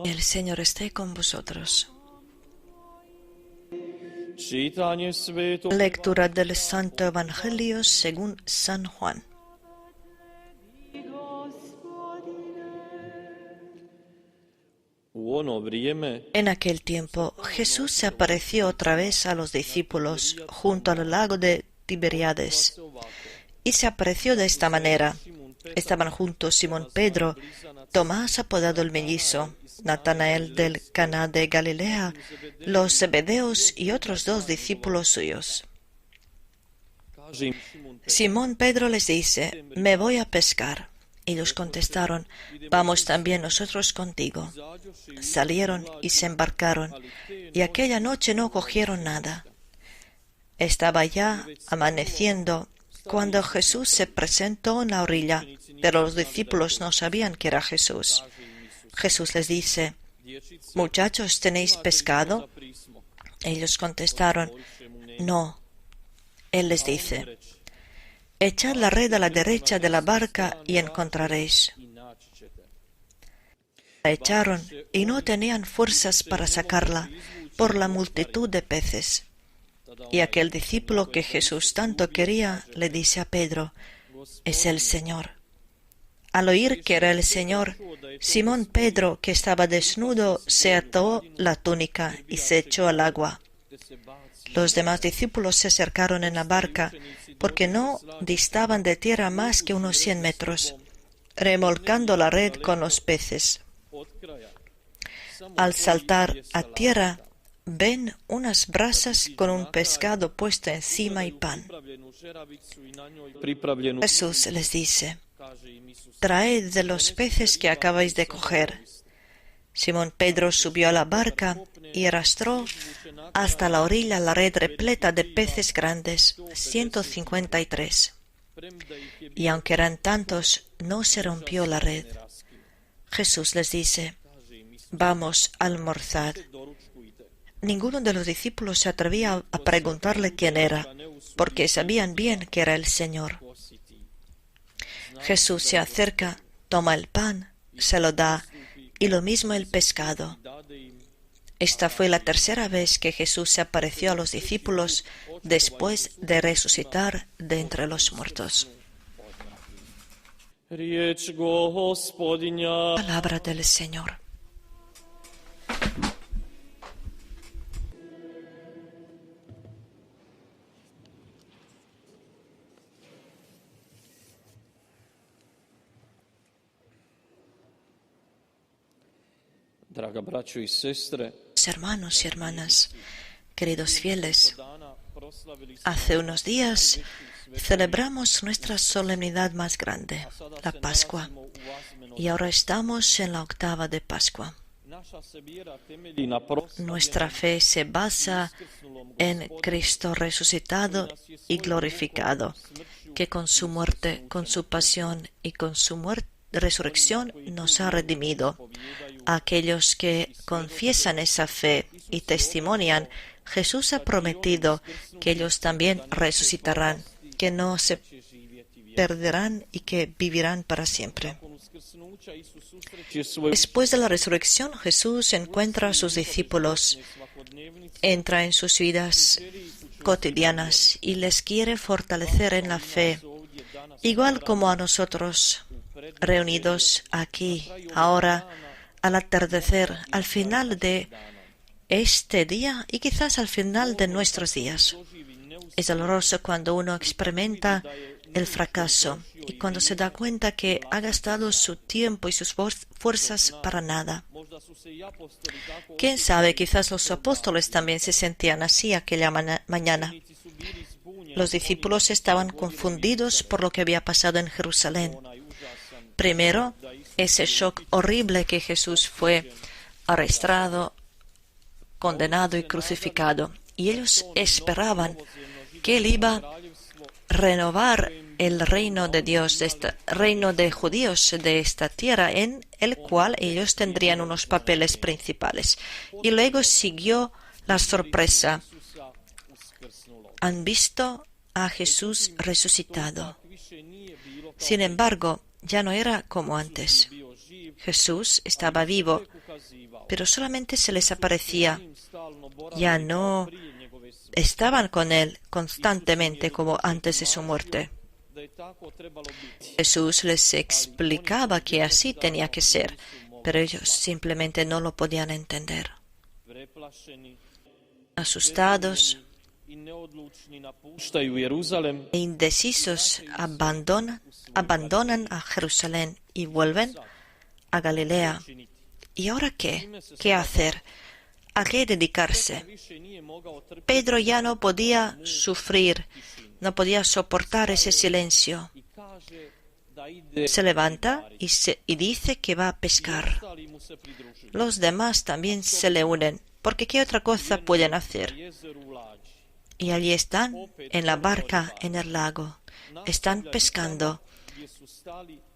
El Señor esté con vosotros. Lectura del Santo Evangelio según San Juan. En aquel tiempo Jesús se apareció otra vez a los discípulos junto al lago de Tiberíades, y se apareció de esta manera. Estaban juntos Simón Pedro, Tomás apodado el mellizo, Natanael del Caná de Galilea, los Zebedeos y otros 2 discípulos suyos. Simón Pedro les dice: «Me voy a pescar». Ellos contestaron: «Vamos también nosotros contigo». Salieron y se embarcaron, y aquella noche no cogieron nada. Estaba ya amaneciendo cuando Jesús se presentó en la orilla, pero los discípulos no sabían que era Jesús. Jesús les dice: «Muchachos, ¿tenéis pescado?». Ellos contestaron: «No». Él les dice: «Echad la red a la derecha de la barca y encontraréis». La echaron y no tenían fuerzas para sacarla por la multitud de peces. Y aquel discípulo que Jesús tanto quería le dice a Pedro: «Es el Señor». Al oír que era el Señor, Simón Pedro, que estaba desnudo, se ató la túnica y se echó al agua. Los demás discípulos se acercaron en la barca, porque no distaban de tierra más que unos 100 metros, remolcando la red con los peces. Al saltar a tierra, ven unas brasas con un pescado puesto encima y pan. Jesús les dice: «Traed de los peces que acabáis de coger». Simón Pedro subió a la barca y arrastró hasta la orilla la red repleta de peces grandes, 153. Y aunque eran tantos, no se rompió la red. Jesús les dice: «Vamos a almorzar». Ninguno de los discípulos se atrevía a preguntarle quién era, porque sabían bien que era el Señor. Jesús se acerca, toma el pan, se lo da, y lo mismo el pescado. Esta fue la tercera vez que Jesús se apareció a los discípulos después de resucitar de entre los muertos. Palabra del Señor. Hermanos y hermanas, queridos fieles, hace unos días celebramos nuestra solemnidad más grande, la Pascua, y ahora estamos en la octava de Pascua. Nuestra fe se basa en Cristo resucitado y glorificado, que con su muerte, con su pasión y con su resurrección nos ha redimido. A aquellos que confiesan esa fe y testimonian, Jesús ha prometido que ellos también resucitarán, que no se perderán y que vivirán para siempre. Después de la resurrección, Jesús encuentra a sus discípulos, entra en sus vidas cotidianas y les quiere fortalecer en la fe, igual como a nosotros, reunidos aquí, ahora, al atardecer, al final de este día y quizás al final de nuestros días. Es doloroso cuando uno experimenta el fracaso y cuando se da cuenta que ha gastado su tiempo y sus fuerzas para nada. ¿Quién sabe? Quizás los apóstoles también se sentían así aquella mañana. Los discípulos estaban confundidos por lo que había pasado en Jerusalén. Primero, ese shock horrible que Jesús fue arrestado, condenado y crucificado. Y ellos esperaban que Él iba a renovar el reino de Dios, reino de judíos de esta tierra, en el cual ellos tendrían unos papeles principales. Y luego siguió la sorpresa. Han visto a Jesús resucitado. Sin embargo, ya no era como antes. Jesús estaba vivo, pero solamente se les aparecía. Ya no estaban con él constantemente como antes de su muerte. Jesús les explicaba que así tenía que ser, pero ellos simplemente no lo podían entender. Asustados e indecisos, abandonan a Jerusalén y vuelven a Galilea. ¿Y ahora qué? ¿Qué hacer? ¿A qué dedicarse? Pedro ya no podía sufrir, no podía soportar ese silencio. Se levanta y dice que va a pescar. Los demás también se le unen, porque ¿qué otra cosa pueden hacer? Y allí están, en la barca, en el lago. Están pescando.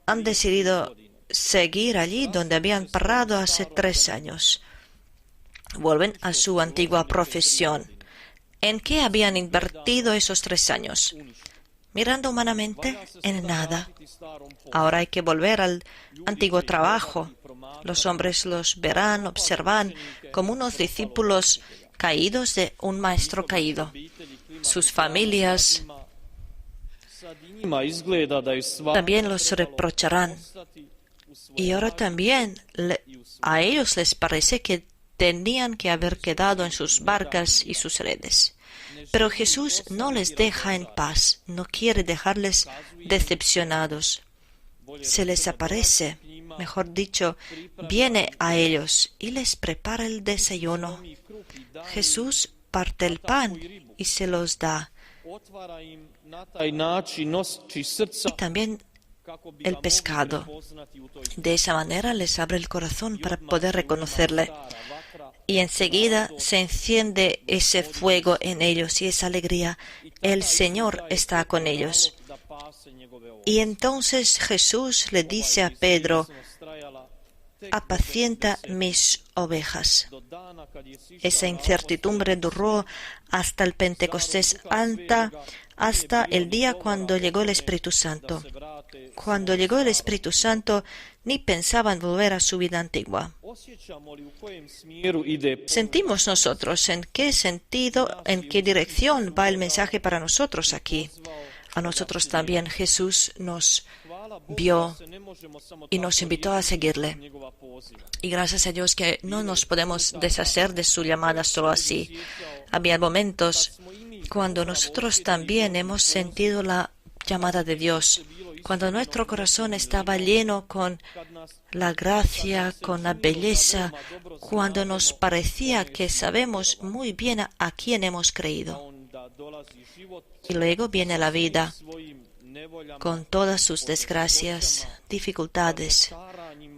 Han decidido seguir allí donde habían parado hace 3 años. Vuelven a su antigua profesión. ¿En qué habían invertido esos 3 años? Mirando humanamente, en nada. Ahora hay que volver al antiguo trabajo. Los hombres los verán, observan como unos discípulos caídos de un maestro caído. Sus familias también los reprocharán. Y ahora también a ellos les parece que tenían que haber quedado en sus barcas y sus redes. Pero Jesús no les deja en paz, no quiere dejarles decepcionados. Se les aparece, mejor dicho, viene a ellos y les prepara el desayuno. Jesús parte el pan y se los da. Y también el pescado. De esa manera les abre el corazón para poder reconocerle. Y enseguida se enciende ese fuego en ellos y esa alegría. El Señor está con ellos. Y entonces Jesús le dice a Pedro: apacienta mis ovejas. Esa incertidumbre duró hasta el Pentecostés, hasta el día cuando llegó el Espíritu Santo. Cuando llegó el Espíritu Santo, ni pensaban volver a su vida antigua. ¿Sentimos nosotros en qué sentido, en qué dirección va el mensaje para nosotros aquí? A nosotros también Jesús nos vio y nos invitó a seguirle. Y gracias a Dios que no nos podemos deshacer de su llamada solo así. Había momentos cuando nosotros también hemos sentido la llamada de Dios, cuando nuestro corazón estaba lleno con la gracia, con la belleza, cuando nos parecía que sabemos muy bien a quién hemos creído. Y luego viene la vida, con todas sus desgracias, dificultades,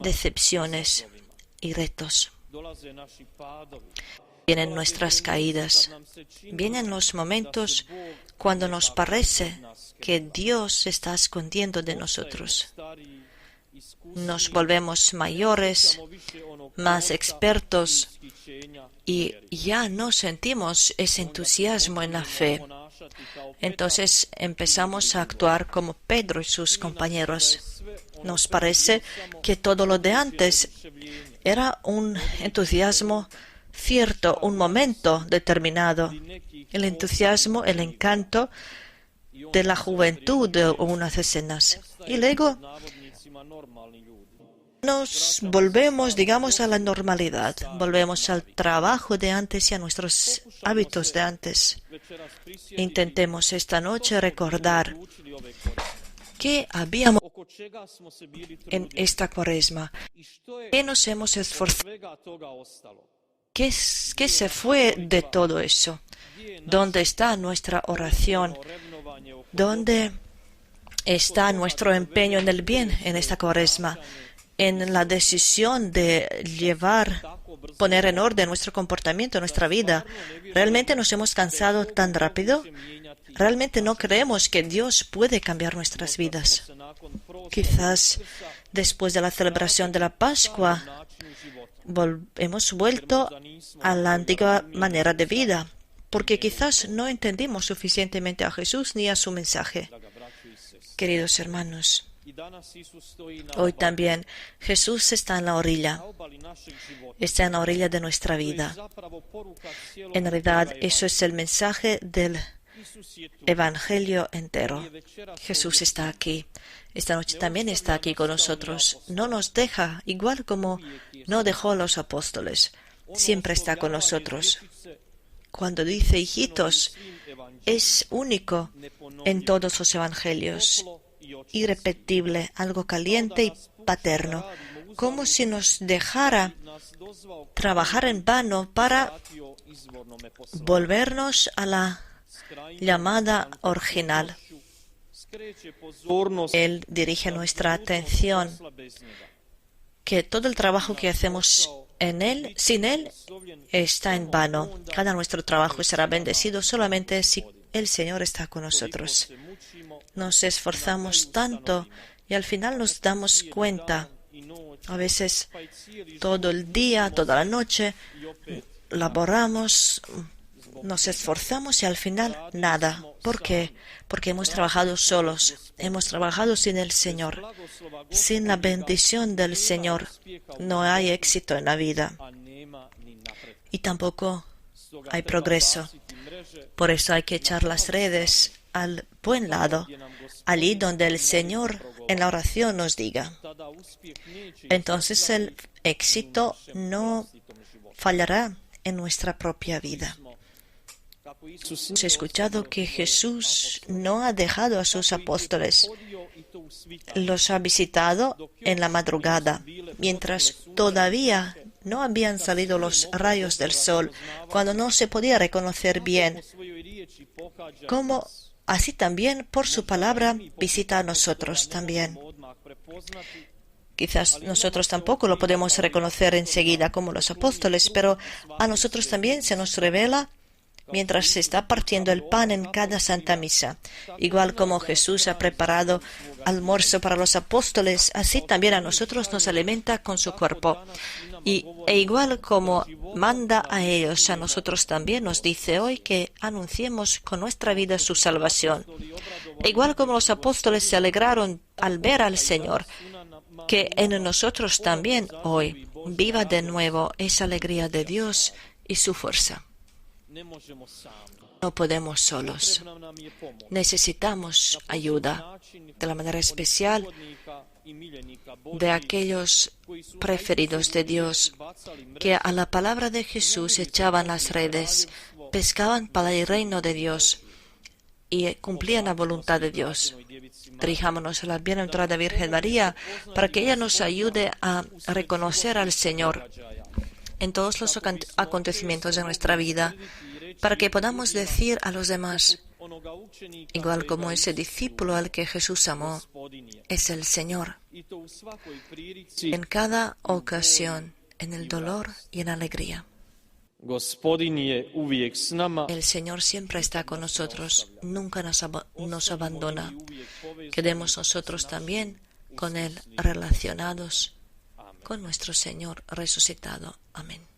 decepciones y retos. Vienen nuestras caídas, vienen los momentos cuando nos parece que Dios se está escondiendo de nosotros. Nos volvemos mayores, más expertos y ya no sentimos ese entusiasmo en la fe. Entonces empezamos a actuar como Pedro y sus compañeros. Nos parece que todo lo de antes era un entusiasmo cierto, un momento determinado. El entusiasmo, el encanto de la juventud de unas escenas. Y luego nos volvemos, digamos, a la normalidad. Volvemos al trabajo de antes y a nuestros hábitos de antes. Intentemos esta noche recordar qué habíamos en esta Cuaresma, qué nos hemos esforzado, qué se fue de todo eso, dónde está nuestra oración, dónde está nuestro empeño en el bien en esta Cuaresma, en la decisión de poner en orden nuestro comportamiento, nuestra vida. ¿Realmente nos hemos cansado tan rápido? ¿Realmente no creemos que Dios puede cambiar nuestras vidas? Quizás después de la celebración de la Pascua hemos vuelto a la antigua manera de vida, porque quizás no entendimos suficientemente a Jesús ni a su mensaje. Queridos hermanos, Hoy también Jesús está en la orilla, está en la orilla de nuestra vida. En realidad, eso es el mensaje del Evangelio entero. Jesús está aquí. Esta noche también está aquí con nosotros. No nos deja, igual como no dejó a los apóstoles. Siempre está con nosotros. Cuando dice hijitos, es único en todos los evangelios. Irrepetible, algo caliente y paterno. Como si nos dejara trabajar en vano para volvernos a la llamada original. Él dirige nuestra atención, que todo el trabajo que hacemos en Él, sin Él, está en vano. Cada nuestro trabajo será bendecido solamente si el Señor está con nosotros. Nos esforzamos tanto y al final nos damos cuenta, a veces todo el día, toda la noche, laboramos, nos esforzamos y al final nada. ¿Por qué? Porque hemos trabajado solos, hemos trabajado sin el Señor. Sin la bendición del Señor no hay éxito en la vida y tampoco hay progreso. Por eso hay que echar las redes al buen lado, allí donde el Señor en la oración nos diga. Entonces el éxito no fallará en nuestra propia vida. Hemos escuchado que Jesús no ha dejado a sus apóstoles. Los ha visitado en la madrugada, mientras todavía no habían salido los rayos del sol, cuando no se podía reconocer bien. Como así también por su palabra visita a nosotros también. Quizás nosotros tampoco lo podemos reconocer enseguida como los apóstoles, pero a nosotros también se nos revela mientras se está partiendo el pan en cada Santa Misa. Igual como Jesús ha preparado almuerzo para los apóstoles, así también a nosotros nos alimenta con su cuerpo. E igual como manda a ellos, a nosotros también nos dice hoy que anunciemos con nuestra vida su salvación. E igual como los apóstoles se alegraron al ver al Señor, que en nosotros también hoy viva de nuevo esa alegría de Dios y su fuerza. No podemos solos. Necesitamos ayuda, de la manera especial de aquellos preferidos de Dios que a la palabra de Jesús echaban las redes, pescaban para el reino de Dios y cumplían la voluntad de Dios. Dirijámonos a la bienaventurada Virgen María para que ella nos ayude a reconocer al Señor en todos los acontecimientos de nuestra vida, para que podamos decir a los demás, igual como ese discípulo al que Jesús amó, es el Señor, en cada ocasión, en el dolor y en la alegría. El Señor siempre está con nosotros, nunca nos abandona. Quedemos nosotros también con Él relacionados con nuestro Señor resucitado. Amén.